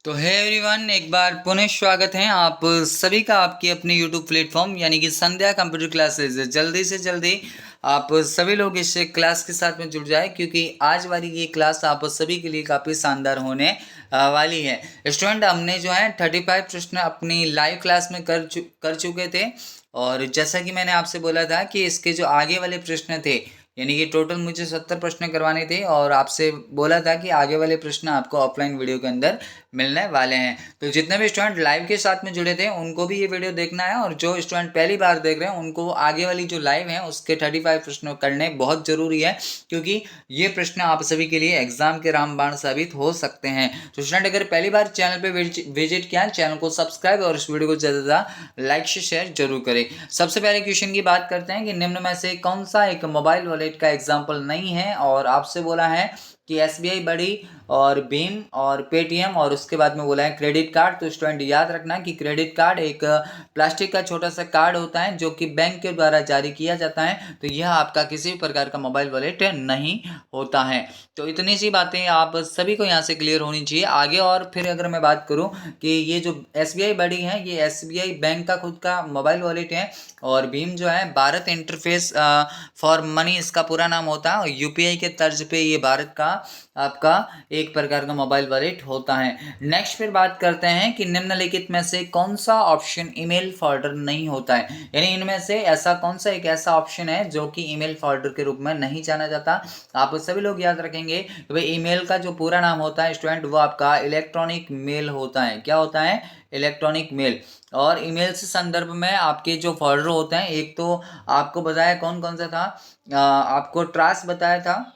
तो है एवरीवन, एक बार पुनः स्वागत है आप सभी का आपकी अपनी यूट्यूब प्लेटफॉर्म यानी कि संध्या कंप्यूटर क्लासेस। जल्दी से जल्दी आप सभी लोग इस क्लास के साथ में जुड़ जाए, क्योंकि आज वाली ये क्लास आप सभी के लिए काफ़ी शानदार होने वाली है। स्टूडेंट, हमने जो है 35 प्रश्न अपनी लाइव क्लास में कर चुके थे। और जैसा कि मैंने आपसे बोला था कि इसके जो आगे वाले प्रश्न थे, यानी कि टोटल मुझे 70 प्रश्न करवाने थे, और आपसे बोला था कि आगे वाले प्रश्न आपको ऑफलाइन वीडियो के अंदर मिलने वाले हैं। तो जितने भी स्टूडेंट लाइव के साथ में जुड़े थे उनको भी ये वीडियो देखना है, और जो स्टूडेंट पहली बार देख रहे हैं उनको आगे वाली जो लाइव है उसके 35 प्रश्न करने बहुत ज़रूरी है, क्योंकि ये प्रश्न आप सभी के लिए एग्जाम के रामबाण साबित हो सकते हैं। तो स्टूडेंट, अगर पहली बार चैनल पे विजिट किया, चैनल को सब्सक्राइब और इस वीडियो को ज़्यादा लाइक से शेयर जरूर करें। सबसे पहले क्वेश्चन की बात करते हैं कि निम्न में से कौन सा एक मोबाइल वॉलेट का एग्जाम्पल नहीं है। और आपसे बोला है कि एसबीआई बड़ी और भीम और पेटीएम, और उसके बाद में बोला है क्रेडिट कार्ड। तो स्टूडेंट याद रखना कि क्रेडिट कार्ड एक प्लास्टिक का छोटा सा कार्ड होता है जो कि बैंक के द्वारा जारी किया जाता है। तो यह आपका किसी भी प्रकार का मोबाइल वॉलेट नहीं होता है। तो इतनी सी बातें आप सभी को यहाँ से क्लियर होनी चाहिए। आगे और फिर अगर मैं बात करूँ कि ये जो एसबीआई बड़ी है, ये एसबीआई बैंक का खुद का मोबाइल वॉलेट है, और भीम जो है भारत इंटरफेस फॉर मनी इसका पूरा नाम होता है, और यूपीआई के तर्ज पे ये भारत का आपका एक प्रकार का मोबाइल वॉलेट होता है। नेक्स्ट फिर बात करते हैं कि निम्नलिखित में से कौन सा ऑप्शन ईमेल फोल्डर नहीं होता है, यानी इनमें से ऐसा कौन सा एक ऐसा ऑप्शन है जो कि ईमेल फोल्डर के रूप में नहीं जाना जाता। आप सभी लोग याद रखेंगे कि भाई ईमेल का जो पूरा नाम होता है स्टूडेंट, वो आपका इलेक्ट्रॉनिक मेल होता है। क्या होता है? Electronic mail. और ईमेल से संदर्भ में आपके जो फोल्डर होते हैं, एक तो आपको बताया कौन कौन सा था, आपको ट्रास बताया था,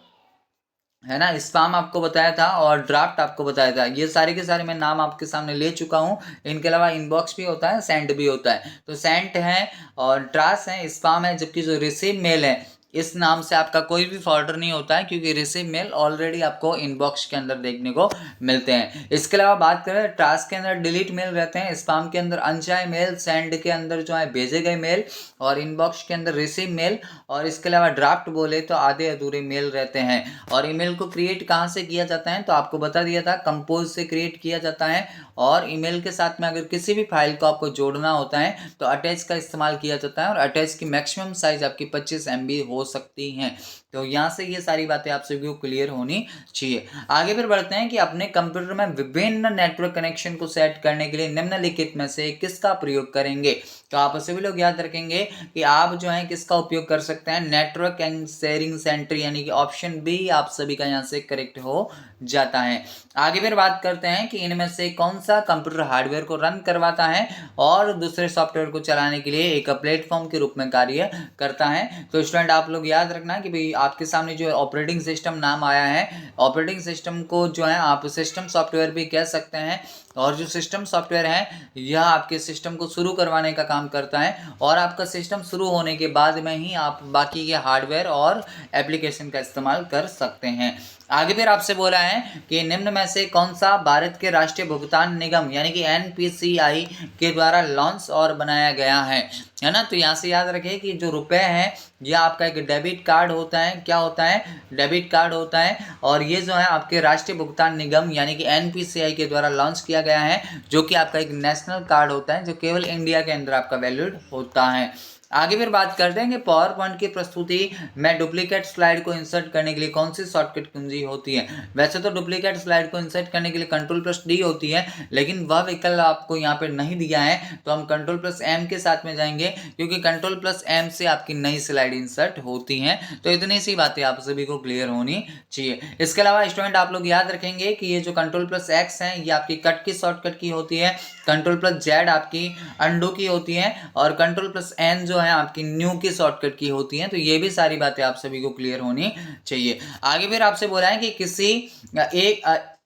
है ना, स्पैम आपको बताया था, और ड्राफ्ट आपको बताया था। ये सारे के सारे मैं नाम आपके सामने ले चुका हूँ। इनके अलावा इनबॉक्स भी होता है, सेंड भी होता है। तो सेंट है और ट्रास है, स्पैम है, जबकि जो रिसीव मेल है इस नाम से आपका कोई भी फॉर्डर नहीं होता है, क्योंकि रिसीव मेल ऑलरेडी आपको इनबॉक्स के अंदर देखने को मिलते हैं। इसके अलावा बात करें, टास्क के अंदर डिलीट मेल रहते हैं, स्पैम के अंदर अनचाहे मेल, सेंड के अंदर जो है भेजे गए मेल, और इनबॉक्स के अंदर रिसीव मेल, और इसके अलावा ड्राफ्ट बोले तो आधे अधूरे मेल रहते हैं। और ईमेल को क्रिएट कहाँ से किया जाता है, तो आपको बता दिया था, कंपोज से क्रिएट किया जाता है। और ईमेल के साथ में अगर किसी भी फाइल को आपको जोड़ना होता है तो अटैच का इस्तेमाल किया जाता है, और अटैच की मैक्सिमम साइज आपकी 25 MB हो सकती है। तो यहाँ से ये सारी बातें आप सभी को क्लियर होनी चाहिए। आगे फिर बढ़ते हैं कि अपने कंप्यूटर में विभिन्न नेटवर्क कनेक्शन को सेट करने के लिए निम्नलिखित में से किसका प्रयोग करेंगे। तो आप सभी लोग याद रखेंगे कि आप जो है किसका उपयोग कर सकते हैं, नेटवर्क एंड शेयरिंग सेंटर, यानी कि ऑप्शन बी आप सभी का यहाँ से करेक्ट हो जाता है। आगे फिर बात करते हैं कि इनमें से कौन सा कंप्यूटर हार्डवेयर को रन करवाता है और दूसरे सॉफ्टवेयर को चलाने के लिए एक प्लेटफॉर्म के रूप में कार्य करता है। तो स्टूडेंट, आप लोग याद रखना कि भाई आपके सामने जो ऑपरेटिंग सिस्टम नाम आया है, ऑपरेटिंग सिस्टम को जो है आप सिस्टम सॉफ्टवेयर भी कह सकते हैं। और जो सिस्टम सॉफ्टवेयर है यह आपके सिस्टम को शुरू करवाने का काम करता है, और आपका सिस्टम शुरू होने के बाद में ही आप बाकी के हार्डवेयर और एप्लीकेशन का इस्तेमाल कर सकते हैं। आगे फिर आपसे बोला है कि निम्न में से कौन सा भारत के राष्ट्रीय भुगतान निगम यानी कि एनपीसीआई के द्वारा लॉन्च और बनाया गया है ना। तो यहाँ से याद रखिए कि जो रुपए है यह आपका एक डेबिट कार्ड होता है। क्या होता है? डेबिट कार्ड होता है। और ये जो है आपके राष्ट्रीय भुगतान निगम यानी कि एनपीसीआई के द्वारा लॉन्च किया गया है, जो कि आपका एक नेशनल कार्ड होता है जो केवल इंडिया के अंदर आपका वैलिड होता है। आगे फिर बात करते हैं कि पावर पॉइंट की प्रस्तुति में डुप्लीकेट स्लाइड को इंसर्ट करने के लिए कौन सी शॉर्टकट कुंजी होती है। वैसे तो डुप्लीकेट स्लाइड को इंसर्ट करने के लिए Ctrl+D होती है, लेकिन वह विकल्प आपको यहाँ पे नहीं दिया है, तो हम Ctrl+M के साथ में जाएंगे, क्योंकि Ctrl+M से आपकी नई स्लाइड इंसर्ट होती हैं। तो इतनी सी बातें आप सभी को क्लियर होनी चाहिए। इसके अलावा स्टूडेंट, आप लोग याद रखेंगे कि ये जो Ctrl+X है ये आपकी कट की शॉर्टकट की होती है, Ctrl+Z आपकी अंडू की होती है, और Ctrl+N जो है आपकी न्यू की शॉर्टकट की होती है। तो ये भी सारी बातें आप सभी को क्लियर होनी चाहिए। आगे फिर आपसे बोला है कि किसी एक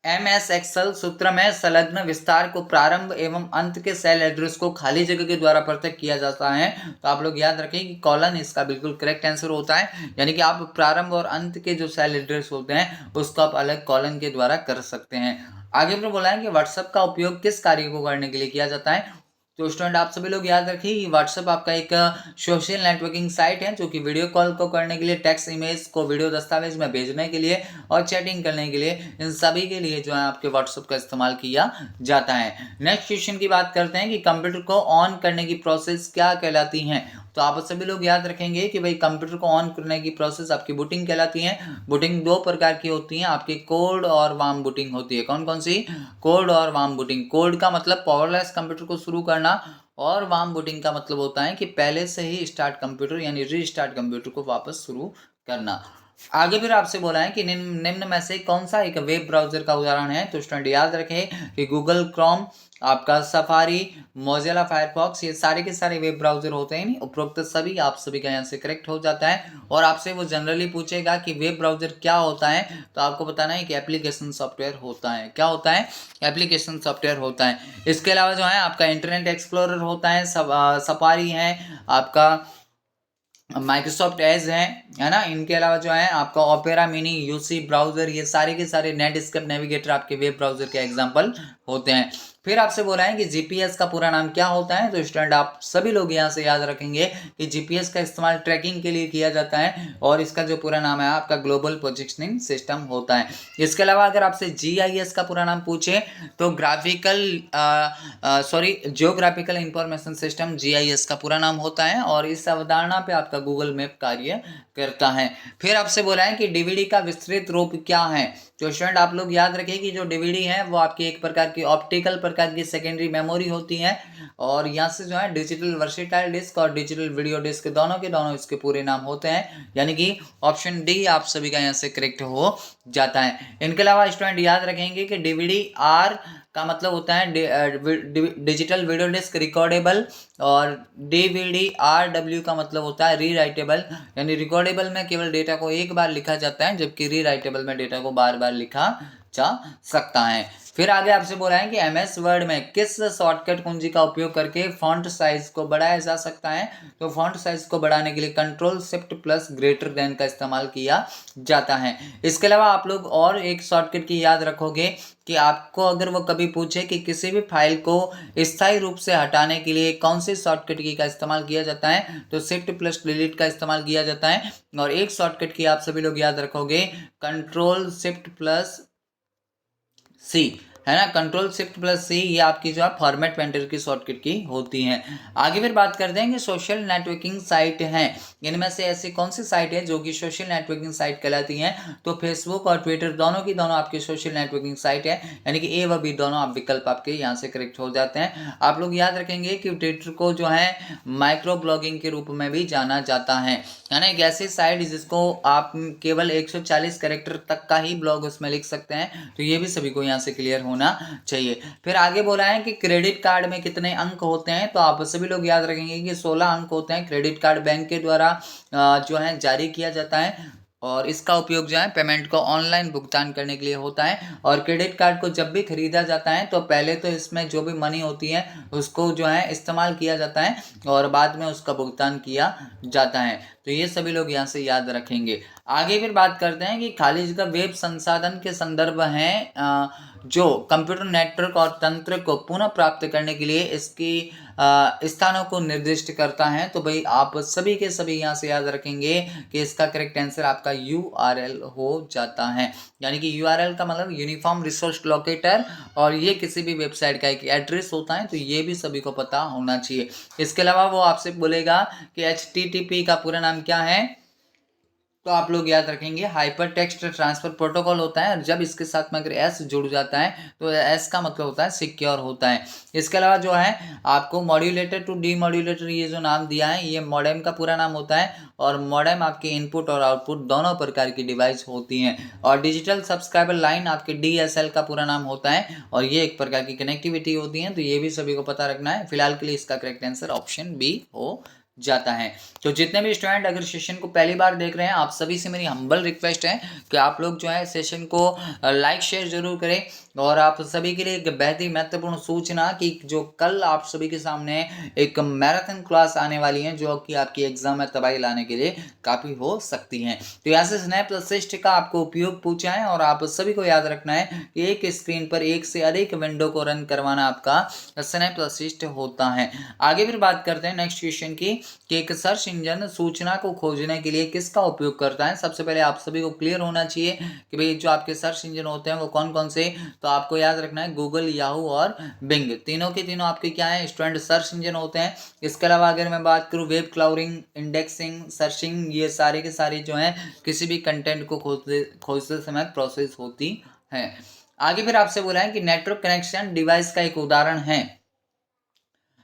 MS एक्सेल सूत्र में संलग्न विस्तार को प्रारंभ एवं अंत के सेल एड्रेस को खाली जगह के द्वारा पृथक किया जाता है। तो आप लोग याद रखें कि कॉलन इसका बिल्कुल करेक्ट आंसर होता है, यानी कि आप प्रारंभ और अंत के जो सेल एड्रेस होते हैं उसको आप अलग कॉलन के द्वारा कर सकते हैं। आगे फिर बोला है कि व्हाट्सएप का उपयोग किस कार्य को करने के लिए किया जाता है। तो स्टूडेंट आप सभी लोग याद रखिए कि व्हाट्सएप आपका एक सोशल नेटवर्किंग साइट है जो कि वीडियो कॉल को करने के लिए, टेक्स्ट इमेज को वीडियो दस्तावेज में भेजने के लिए और चैटिंग करने के लिए, इन सभी के लिए जो है आपके व्हाट्सएप का इस्तेमाल किया जाता है। नेक्स्ट क्वेश्चन की बात करते हैं कि कंप्यूटर को ऑन करने की प्रोसेस क्या कहलाती है। तो आप सभी लोग याद रखेंगे कि भाई कंप्यूटर को ऑन करने की प्रोसेस आपकी बूटिंग कहलाती है। बूटिंग दो प्रकार की होती है, आपकी कोल्ड और वार्म बूटिंग होती है। कौन कौन सी? कोल्ड और वार्म बूटिंग। कोल्ड का मतलब पावरलेस कंप्यूटर को शुरू करना और वार्म बूटिंग का मतलब होता है कि पहले से ही स्टार्ट कंप्यूटर यानी रीस्टार्ट कंप्यूटर को वापस शुरू करना। आगे फिर आपसे बोला है कि निम्न में से कौन सा एक वेब ब्राउजर का उदाहरण है। तो स्टूडेंट याद रखें कि गूगल क्रोम, आपका सफारी, मोजिला फायरफॉक्स, ये सारे के सारे वेब ब्राउजर होते हैं। उपरोक्त सभी आप सभी का यहाँ से करेक्ट हो जाता है। और आपसे वो जनरली पूछेगा कि वेब ब्राउजर क्या होता है, तो आपको बताना है कि एप्लीकेशन सॉफ्टवेयर होता है। क्या होता है? एप्लीकेशन सॉफ्टवेयर होता है। इसके अलावा जो है आपका इंटरनेट एक्सप्लोरर होता है, सफारी है, आपका माइक्रोसॉफ्ट एज है ना। इनके अलावा जो है आपका ओपेरा मिनी, यूसी ब्राउजर, ये सारे के सारे नेटस्केप नेविगेटर आपके वेब ब्राउजर के एग्जांपल होते हैं। फिर आपसे बोला है कि जीपीएस का पूरा नाम क्या होता है। तो स्टूडेंट आप सभी लोग यहाँ से याद रखेंगे कि जीपीएस का इस्तेमाल ट्रैकिंग के लिए किया जाता है और इसका जो पूरा नाम है आपका ग्लोबल पोजिशनिंग सिस्टम होता है। इसके अलावा अगर आपसे जीआईएस का पूरा नाम पूछे तो जियोग्राफिकल इंफॉर्मेशन सिस्टम, जीआईएस का पूरा नाम होता है और इस अवधारणा पे आपका गूगल मैप कार्य करता है। फिर आपसे बोला है कि डीवीडी का विस्तृत रूप क्या है। तो स्टूडेंट आप लोग याद रखें कि जो डीवीडी है वो आपकी एक प्रकार की ऑप्टिकल प्रकार की सेकेंडरी मेमोरी होती है और यहाँ से जो है डिजिटल वर्सेटाइल डिस्क और डिजिटल वीडियो डिस्क दोनों के दोनों इसके पूरे नाम होते हैं, यानी कि ऑप्शन डी आप सभी का यहाँ से करेक्ट हो जाता है। इनके अलावा स्टूडेंट याद रखेंगे कि डीवीडी आर का मतलब होता है डिजिटल वीडियो डिस्क रिकॉर्डेबल और डीवीडी आर डब्ल्यू का मतलब होता है रीराइटेबल, यानी रिकॉर्डेबल में केवल डेटा को एक बार लिखा जाता है जबकि रीराइटेबल में डेटा को बार बार लिखा जा सकता है। फिर आगे आपसे बोला है कि एमएस वर्ड में किस शॉर्टकट कुंजी का उपयोग करके फॉन्ट साइज को बढ़ाया जा सकता है। तो फॉन्ट साइज को बढ़ाने के लिए control shift plus greater than का इस्तेमाल किया जाता है। इसके अलावा आप लोग और एक शॉर्टकट की याद रखोगे कि आपको अगर वो कभी पूछे कि किसी भी फाइल को स्थायी रूप से हटाने के लिए कौन सी शॉर्टकट की का इस्तेमाल किया जाता है, तो शिफ्ट प्लस डिलीट का इस्तेमाल किया जाता है। और एक शॉर्टकट की आप सभी लोग याद रखोगे कंट्रोल शिफ्ट प्लस सी, है ना। कंट्रोल शिफ्ट प्लस सी ये आपकी जो है फॉर्मेट पेंटर की शॉर्टकट की होती है। आगे फिर बात करते हैं कि सोशल नेटवर्किंग साइट हैं, इनमें से ऐसी कौन सी साइट है जो कि सोशल नेटवर्किंग साइट कहलाती हैं। तो फेसबुक और ट्विटर दोनों की दोनों आपकी सोशल नेटवर्किंग साइट है, यानी कि ए व बी दोनों आप विकल्प आपके यहाँ से करेक्ट हो जाते हैं। आप लोग याद रखेंगे कि ट्विटर को जो है माइक्रो ब्लॉगिंग के रूप में भी जाना जाता है ना। एक ऐसी साइट जिसको आप केवल 140 कैरेक्टर तक का ही ब्लॉग उसमें लिख सकते हैं, तो ये भी सभी को यहाँ से क्लियर होना चाहिए। फिर आगे बोला है कि क्रेडिट कार्ड में कितने अंक होते हैं। तो आप सभी लोग याद रखेंगे कि 16 अंक होते हैं। क्रेडिट कार्ड बैंक के द्वारा जो है जारी किया जाता है और इसका उपयोग जो है पेमेंट को ऑनलाइन भुगतान करने के लिए होता है। और क्रेडिट कार्ड को जब भी खरीदा जाता है तो पहले तो इसमें जो भी मनी होती है उसको जो है इस्तेमाल किया जाता है और बाद में उसका भुगतान किया जाता है। तो ये सभी लोग यहाँ से याद रखेंगे। आगे फिर बात करते हैं कि खाली जगह वेब संसाधन के संदर्भ हैं जो कंप्यूटर नेटवर्क और तंत्र को पुनः प्राप्त करने के लिए इसकी स्थानों को निर्दिष्ट करता है। तो भाई आप सभी के सभी यहाँ से याद रखेंगे कि इसका करेक्ट आंसर आपका URL हो जाता है, यानी कि URL का मतलब यूनिफॉर्म रिसोर्स लोकेटर और ये किसी भी वेबसाइट का एक एड्रेस होता है, तो ये भी सभी को पता होना चाहिए। इसके अलावा वो आपसे बोलेगा कि HTTP का पूरा नाम क्या है। तो आप लोग याद रखेंगे हाइपर टेक्स्ट ट्रांसफर प्रोटोकॉल होता है और जब इसके साथ में अगर एस जुड़ जाता है तो एस का मतलब होता है सिक्योर होता है। इसके अलावा जो है आपको मॉड्यूलेटर टू डीमॉड्यूलेटर ये जो नाम दिया है ये मॉडेम का पूरा नाम होता है और मॉडेम आपके इनपुट और आउटपुट दोनों प्रकार की डिवाइस होती हैं। और डिजिटल सब्सक्राइबर लाइन आपके DSL का पूरा नाम होता है और ये एक प्रकार की कनेक्टिविटी होती है, तो ये भी सभी को पता रखना है। फिलहाल के लिए इसका करेक्ट आंसर ऑप्शन बी हो जाता है। तो जितने भी स्टूडेंट अगर सेशन को पहली बार देख रहे हैं, आप सभी से मेरी हम्बल रिक्वेस्ट है कि आप लोग जो है सेशन को लाइक शेयर जरूर करें। और आप सभी के लिए एक बेहद ही महत्वपूर्ण सूचना कि जो कल आप सभी के सामने एक मैराथन क्लास आने वाली है, जो कि आपकी एग्जाम में तबाही लाने के लिए काफ़ी हो सकती हैं। तो यहाँ से स्नैप असिस्ट का आपको उपयोग पूछा है, और आप सभी को याद रखना है कि एक स्क्रीन पर एक से अधिक विंडो को रन करवाना आपका स्नैप असिस्ट होता है। आगे फिर बात करते हैं नेक्स्ट क्वेश्चन की कि एक सर्च इंजन सूचना को खोजने के लिए किसका उपयोग करता है। सबसे पहले आप सभी को क्लियर होना चाहिए कि भाई जो आपके सर्च इंजन होते हैं वो कौन कौन से, तो आपको याद रखना है गूगल, याहू और बिंग, तीनों के तीनों आपके क्या है स्टूडेंट सर्च इंजन होते हैं। इसके अलावा अगर मैं बात करूँ वेब क्राउडिंग, इंडेक्सिंग, सर्चिंग, ये सारे के सारे जो हैं किसी भी कंटेंट को खोजते समय प्रोसेस होती है। आगे फिर आपसे बोला है कि नेटवर्क कनेक्शन डिवाइस का एक उदाहरण है।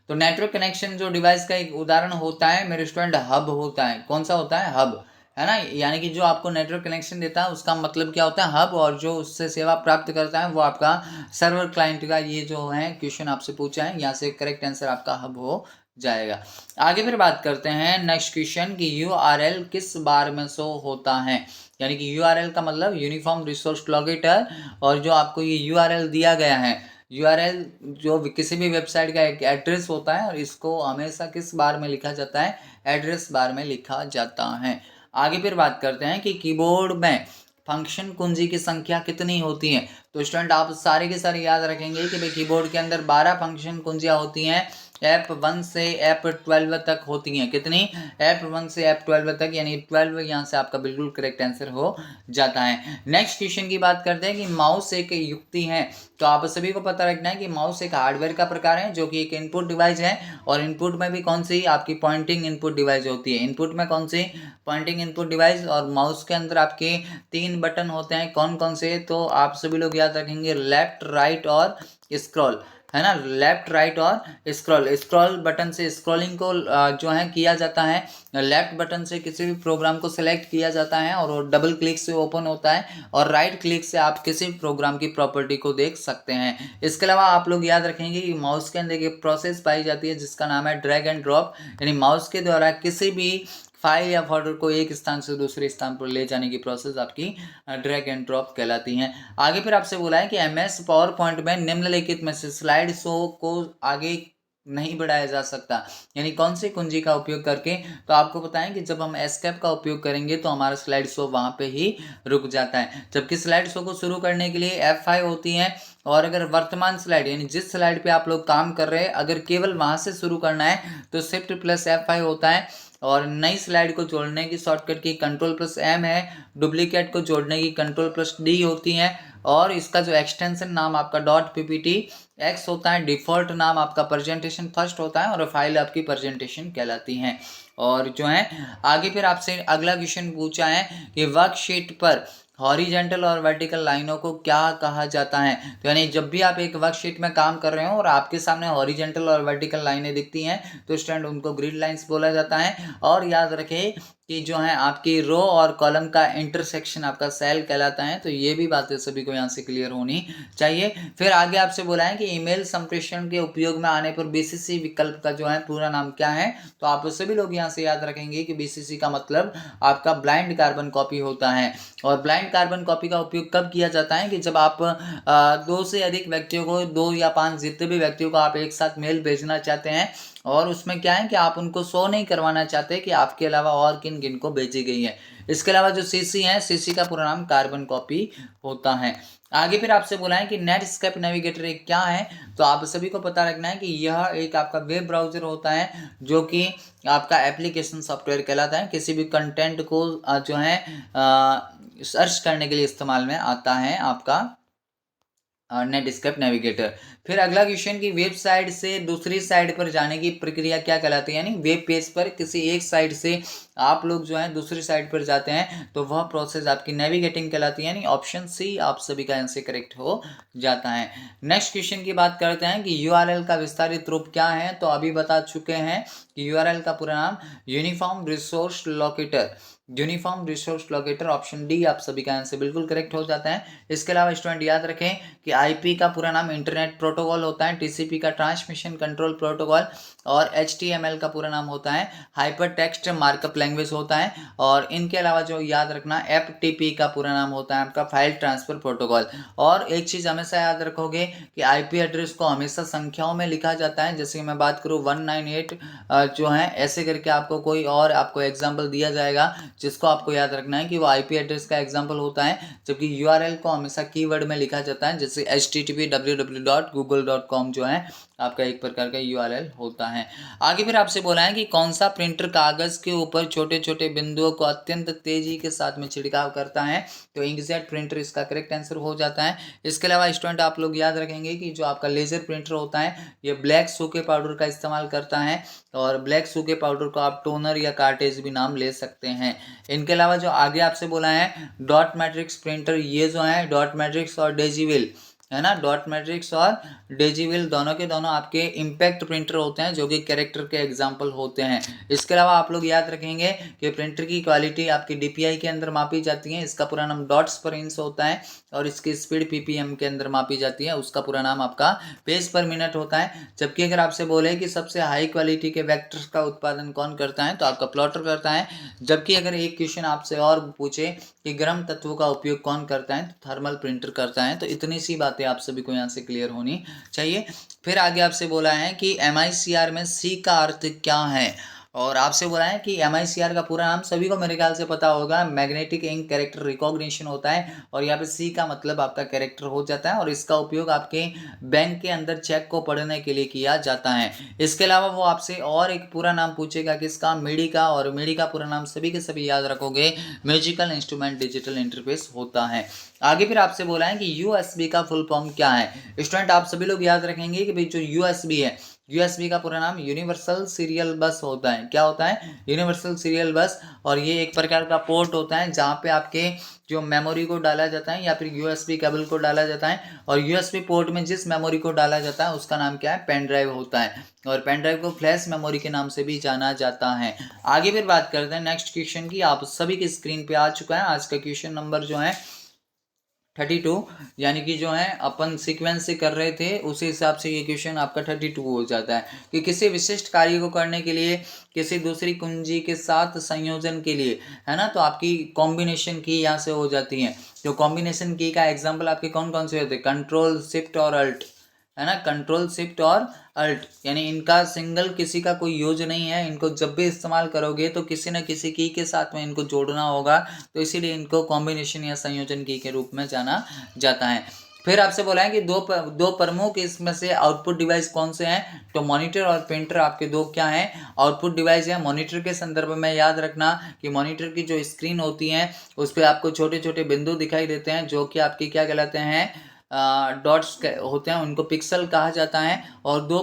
तो नेटवर्क कनेक्शन जो डिवाइस का एक उदाहरण होता है मेरे स्टूडेंट, हब होता है। कौन सा होता है? हब, है ना। यानी कि जो आपको नेटवर्क कनेक्शन देता है उसका मतलब क्या होता है? हब। और जो उससे सेवा प्राप्त करता है वो आपका सर्वर क्लाइंट का। ये जो है क्वेश्चन आपसे पूछा है, यहाँ से करेक्ट आंसर आपका हब हो जाएगा। आगे फिर बात करते हैं नेक्स्ट क्वेश्चन की URL किस बार में शो होता है। यानी कि URL का मतलब यूनिफॉर्म रिसोर्स लोकेटर, और जो आपको ये URL दिया गया है, URL जो किसी भी वेबसाइट का एक एड्रेस होता है, और इसको हमेशा किस बार में लिखा जाता है? एड्रेस बार में लिखा जाता है। आगे फिर बात करते हैं कि कीबोर्ड में फंक्शन कुंजी की संख्या कितनी होती है। तो स्टूडेंट आप सारे के सारे याद रखेंगे कि भाई कीबोर्ड के अंदर 12 फंक्शन कुंजियाँ होती हैं, F1 से F12 तक होती हैं। कितनी? F1 से F12 तक, यानी 12 यहाँ से आपका बिल्कुल करेक्ट आंसर हो जाता है। नेक्स्ट क्वेश्चन की बात करते हैं कि माउस एक युक्ति है। तो आप सभी को पता रखना है कि माउस एक हार्डवेयर का प्रकार है जो कि एक इनपुट डिवाइस है, और इनपुट में भी कौन सी आपकी पॉइंटिंग इनपुट डिवाइस होती है। इनपुट में कौन सी? Pointing input device. और माउस के अंदर आपके 3 बटन होते हैं, कौन कौन से? तो आप सभी लोग याद रखेंगे लेफ्ट, राइट और स्क्रॉल, है ना। लेफ्ट, राइट और स्क्रॉल। स्क्रॉल बटन से स्क्रॉलिंग को जो है किया जाता है, लेफ्ट बटन से किसी भी प्रोग्राम को सिलेक्ट किया जाता है और वो डबल क्लिक से ओपन होता है, और राइट क्लिक से आप किसी भी प्रोग्राम की प्रॉपर्टी को देख सकते हैं। इसके अलावा आप लोग याद रखेंगे कि माउस के अंदर एक प्रोसेस पाई जाती है जिसका नाम है ड्रैग एंड ड्रॉप, यानी माउस के द्वारा किसी भी फाइल या फोल्डर को एक स्थान से दूसरे स्थान पर ले जाने की प्रोसेस आपकी ड्रैग एंड ड्रॉप कहलाती है। आगे फिर आपसे बोला है कि MS पावर पॉइंट में निम्नलिखित में से स्लाइड शो को आगे नहीं बढ़ाया जा सकता, यानी कौन सी कुंजी का उपयोग करके। तो आपको बताएं कि जब हम एस्केप का उपयोग करेंगे तो हमारा स्लाइड शो वहां पे ही रुक जाता है, जबकि स्लाइड शो को शुरू करने के लिए F5 होती है। और अगर वर्तमान स्लाइड यानी जिस स्लाइड पे आप लोग काम कर रहे हैं अगर केवल वहां से शुरू करना है तो Shift+F5 होता है। और नई स्लाइड को जोड़ने की शॉर्टकट की Ctrl+M है। डुप्लीकेट को जोड़ने की Ctrl+D होती है। और इसका जो एक्सटेंशन नाम आपका .pptx होता है। डिफॉल्ट नाम आपका प्रेजेंटेशन फर्स्ट होता है, और फाइल आपकी प्रेजेंटेशन कहलाती है। और जो है आगे फिर आपसे अगला क्वेश्चन पूछा है कि वर्कशीट पर हॉरिजेंटल और वर्टिकल लाइनों को क्या कहा जाता है। तो यानी जब भी आप एक वर्कशीट में काम कर रहे हो और आपके सामने हॉरिजेंटल और वर्टिकल लाइनें दिखती हैं तो स्टूडेंट उनको ग्रिड लाइंस बोला जाता है। और याद रखें कि जो है आपकी रो और कॉलम का इंटरसेक्शन आपका सेल कहलाता है। तो ये भी बातें सभी को यहाँ से क्लियर होनी चाहिए। फिर आगे आपसे बोला है कि ईमेल संप्रेषण के उपयोग में आने पर BCC विकल्प का जो है पूरा नाम क्या है। तो आप सभी लोग यहाँ से याद रखेंगे कि BCC का मतलब आपका ब्लाइंड कार्बन कॉपी होता है। और ब्लाइंड कार्बन कॉपी का उपयोग कब किया जाता है कि जब आप 2 से अधिक व्यक्तियों को, 2 या 5 जितने भी व्यक्तियों को आप एक साथ मेल भेजना चाहते हैं, और उसमें क्या है कि आप उनको शो नहीं करवाना चाहते कि आपके अलावा और किन किन को भेजी गई है। इसके अलावा जो CC है, CC का पूरा नाम कार्बन कॉपी होता है। आगे फिर आपसे बोला है कि नेटस्केप नेविगेटर एक क्या है। तो आप सभी को पता रखना है कि यह एक आपका वेब ब्राउजर होता है जो कि आपका एप्लीकेशन सॉफ्टवेयर कहलाता है। किसी भी कंटेंट को जो है सर्च करने के लिए इस्तेमाल में आता है आपका नेटस्केप नेविगेटर। फिर अगला क्वेश्चन की वेबसाइट से दूसरी साइट पर जाने की प्रक्रिया क्या कहलाती है। यानी वेब पेज पर किसी एक साइट से आप लोग जो है दूसरी साइड पर जाते हैं तो वह प्रोसेस आपकी नेविगेटिंग कहलाती है, यानी ऑप्शन सी आप सभी का आंसर करेक्ट हो जाता है। नेक्स्ट क्वेश्चन की बात करते हैं कि यूआरएल का विस्तारित रूप क्या है। तो अभी बता चुके हैं कि यूआरएल का पूरा नाम uniform resource locator, uniform resource locator, option D आप सभी का आंसर बिल्कुल करेक्ट हो जाता है। इसके अलावा स्टूडेंट याद रखें कि आईपी का पूरा नाम इंटरनेट प्रोटोकॉल होता है, टीसीपी का ट्रांसमिशन कंट्रोल प्रोटोकॉल, और एचटीएमएल का पूरा नाम होता है हाइपर टेक्स्ट मार्कअप लैंग्वेज होता है। और इनके अलावा जो याद रखना एफटीपी का पूरा नाम होता है आपका फाइल ट्रांसफर प्रोटोकॉल। और एक चीज़ हमेशा याद रखोगे कि आईपी एड्रेस को हमेशा संख्याओं में लिखा जाता है। जैसे मैं बात करूँ 198 जो है ऐसे करके आपको कोई और आपको एग्जाम्पल दिया जाएगा जिसको आपको याद रखना है कि वो आईपी एड्रेस का एग्जाम्पल होता है, जबकि यूआरएल को हमेशा कीवर्ड में लिखा जाता है। जैसे http www.google.com जो है आपका एक प्रकार का यूआरएल होता है। आगे फिर आपसे बोला है कि कौन सा प्रिंटर कागज के ऊपर छोटे छोटे बिंदुओं को अत्यंत तेजी के साथ में छिड़काव करता है। तो इंकजेट प्रिंटर इसका करेक्ट आंसर हो जाता है। इसके अलावा स्टूडेंट आप लोग याद रखेंगे कि जो आपका लेजर प्रिंटर होता है ये ब्लैक सूखे पाउडर का इस्तेमाल करता है, और ब्लैक सूखे पाउडर को आप टोनर या कार्टेज भी नाम ले सकते हैं। इनके अलावा जो आगे आपसे बोला है डॉट मैट्रिक्स प्रिंटर, ये जो है डॉट मैट्रिक्स और डेजीविल है ना, डॉट मैट्रिक्स और डेजीविल दोनों के दोनों आपके इम्पैक्ट प्रिंटर होते हैं जो कि कैरेक्टर के एग्जाम्पल होते हैं। इसके अलावा आप लोग याद रखेंगे कि प्रिंटर की क्वालिटी आपकी डीपीआई के अंदर मापी जाती है, इसका पूरा नाम डॉट्स पर इंच होता है, और इसकी स्पीड पीपीएम के अंदर मापी जाती है, उसका पूरा नाम आपका पेज पर मिनट होता है। जबकि अगर आपसे बोले कि सबसे हाई क्वालिटी के वेक्टर्स का उत्पादन कौन करता है तो आपका प्लॉटर करता है। जबकि अगर एक क्वेश्चन आपसे और पूछे कि गर्म तत्वों का उपयोग कौन करता है तो थर्मल प्रिंटर करता है। तो इतनी सी बातें आप सभी को यहाँ से क्लियर होनी चाहिए। फिर आगे आपसे बोला है कि MICR में सी का अर्थ क्या है, और आपसे बोला है कि MICR का पूरा नाम सभी को मेरे ख्याल से पता होगा, मैग्नेटिक इंक कैरेक्टर रिकॉग्निशन होता है, और यहाँ पे सी का मतलब आपका कैरेक्टर हो जाता है, और इसका उपयोग आपके बैंक के अंदर चेक को पढ़ने के लिए किया जाता है। इसके अलावा वो आपसे और एक पूरा नाम पूछेगा किसका, मिडी का, और मिडी का पूरा नाम सभी के सभी याद रखोगे, म्यूजिकल इंस्ट्रूमेंट डिजिटल इंटरफेस होता है। आगे फिर आपसे बोला है कि यूएसबी का फुल फॉर्म क्या है। स्टूडेंट आप सभी लोग याद रखेंगे कि भाई जो यूएसबी है, यूएसबी का पूरा नाम यूनिवर्सल सीरियल बस होता है। क्या होता है, यूनिवर्सल सीरियल बस, और ये एक प्रकार का पोर्ट होता है जहाँ पे आपके जो मेमोरी को डाला जाता है या फिर यूएसबी केबल को डाला जाता है, और यूएसबी पोर्ट में जिस मेमोरी को डाला जाता है उसका नाम क्या है, पेन ड्राइव होता है, और पेन ड्राइव को फ्लैश मेमोरी के नाम से भी जाना जाता है। आगे फिर बात करते हैं नेक्स्ट क्वेश्चन की। आप सभी की स्क्रीन पे आ चुका है आज का क्वेश्चन नंबर जो है 32, यानी कि जो है अपन सीक्वेंस से कर रहे थे उसी हिसाब से ये क्वेश्चन आपका 32 हो जाता है कि किसी विशिष्ट कार्य को करने के लिए किसी दूसरी कुंजी के साथ संयोजन के लिए, है ना, तो आपकी कॉम्बिनेशन की यहाँ से हो जाती है। जो कॉम्बिनेशन की का एग्जांपल आपके कौन कौन से होते हैं, कंट्रोल शिफ्ट और अल्ट, है ना, कंट्रोल शिफ्ट और अल्ट, यानी इनका सिंगल किसी का कोई यूज नहीं है। इनको जब भी इस्तेमाल करोगे तो किसी न किसी की के साथ में इनको जोड़ना होगा, तो इसीलिए इनको कॉम्बिनेशन या संयोजन की के रूप में जाना जाता है। फिर आपसे बोला है कि दो प्रमुख इसमें से आउटपुट डिवाइस कौन से हैं, तो मॉनिटर और प्रिंटर आपके दो क्या हैं, आउटपुट डिवाइस है। मॉनिटर के संदर्भ में याद रखना कि मॉनिटर की जो स्क्रीन होती है उस पर आपको छोटे छोटे बिंदु दिखाई देते हैं जो कि आपकी क्या कहलाते हैं, डॉट्स होते हैं, उनको पिक्सल कहा जाता है, और दो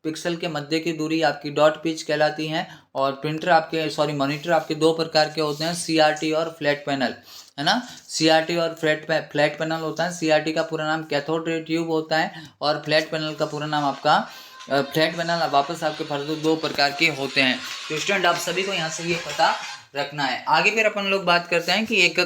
पिक्सल के मध्य की दूरी आपकी डॉट पिच कहलाती है। और प्रिंटर आपके मॉनिटर आपके दो प्रकार के होते हैं, सीआरटी और फ्लैट पैनल, है ना, सीआरटी और फ्लैट पैनल होता है। सीआरटी का पूरा नाम कैथोड रे ट्यूब होता है, और फ्लैट पैनल का पूरा नाम आपका फ्लैट पैनल वापस आपके फर्दर दो प्रकार के होते हैं। तो स्टूडेंट आप सभी को यहाँ से ये पता रखना है। आगे फिर अपन लोग बात करते हैं कि एक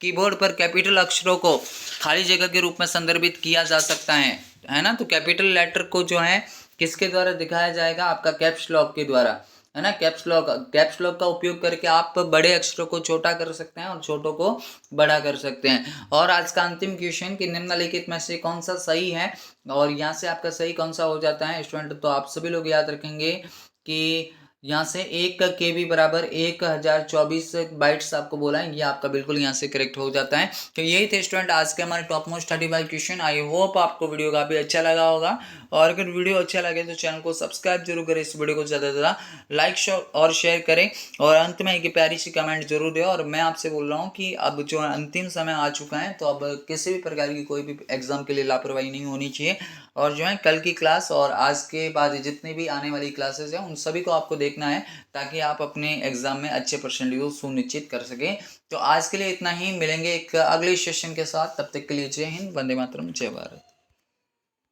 कीबोर्ड पर कैपिटल अक्षरों को खाली जगह के रूप में संदर्भित किया जा सकता है ना, तो कैपिटल लेटर को जो है किसके द्वारा दिखाया जाएगा, आपका कैप्स लॉक के द्वारा, है ना। कैप्स लॉक का उपयोग करके आप बड़े अक्षरों को छोटा कर सकते हैं और छोटों को बड़ा कर सकते हैं। और आज का अंतिम क्वेश्चन कि निम्नलिखित में से कौन सा सही है, और यहाँ से आपका सही कौन सा हो जाता है स्टूडेंट, तो आप सभी लोग याद रखेंगे कि यहाँ से 1 KB बराबर 1024 बाइट्स आपको बोला है, ये आपका बिल्कुल यहाँ से करेक्ट हो जाता है। तो यही थे स्टूडेंट आज के हमारे top most 35 question. I hope आपको वीडियो काफ़ी अच्छा लगा होगा, और अगर वीडियो अच्छा लगे तो चैनल को सब्सक्राइब जरूर करें, इस वीडियो को ज़्यादा से ज़्यादा लाइक और शेयर करें, और अंत में एक प्यारी सी कमेंट जरूर दें। और मैं आपसे बोल रहा हूँ कि अब जो अंतिम समय आ चुका है, तो अब किसी भी प्रकार की कोई भी एग्जाम के लिए लापरवाही नहीं होनी चाहिए, और जो है कल की क्लास और आज के बाद जितनी भी आने वाली क्लासेस हैं उन सभी को आपको देख देखना है ताकि आप अपने एग्जाम में अच्छे परसेंटेज को सुनिश्चित कर सकें। तो आज के लिए इतना ही, मिलेंगे एक अगले सेशन के साथ, तब तक के लिए जय हिंद, वंदे मातरम, जय भारत।